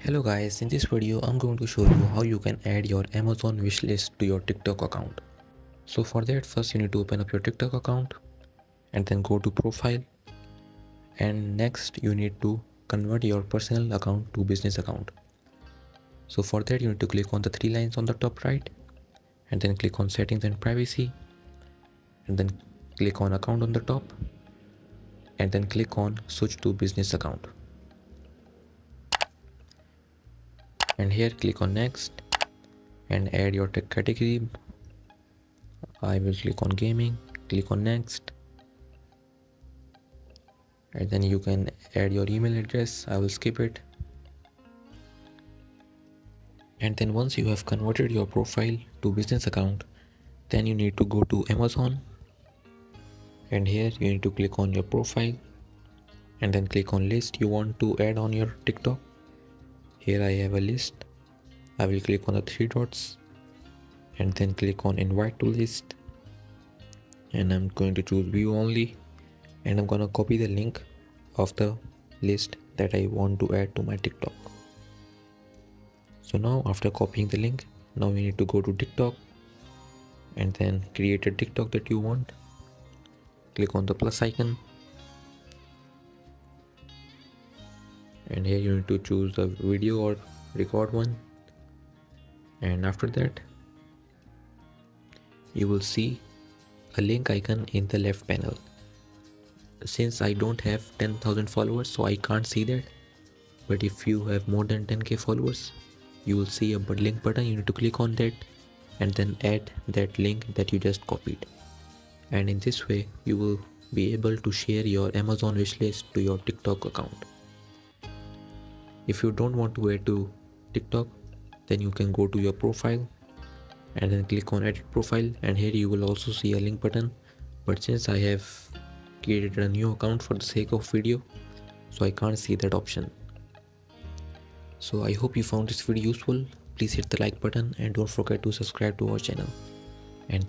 Hello guys, in this video I'm going to show you how you can add your Amazon wishlist to your TikTok account. So for that, first you need to open up your TikTok account and then go to profile, and next you need to convert your personal account to business account. So for that you need to click on the three lines on the top right and then click on settings and privacy and then click on account on the top and then click on switch to business account. And here click on next and add your tech category. I will click on gaming, click on next, and then you can add your email address. I will skip it. And then once you have converted your profile to business account, then you need to go to Amazon, and here you need to click on your profile and then click on list you want to add on your TikTok. Here I have a list. I will click on the three dots and then click on invite to list, and I'm going to choose view only, and I'm gonna copy the link of the list that I want to add to my TikTok. So now after copying the link, now you need to go to TikTok and then create a TikTok that you want. Click on the plus icon and here you need to choose a video or record one, and after that you will see a link icon in the left panel. Since I don't have 10,000 followers, so I can't see that, but if you have more than 10k followers, you will see a link button. You need to click on that and then add that link that you just copied, and in this way you will be able to share your Amazon wishlist to your TikTok account. If you don't want to add to TikTok, then you can go to your profile and then click on edit profile, and here you will also see a link button, but since I have created a new account for the sake of video, so I can't see that option. So I hope you found this video useful. Please hit the like button and don't forget to subscribe to our channel. And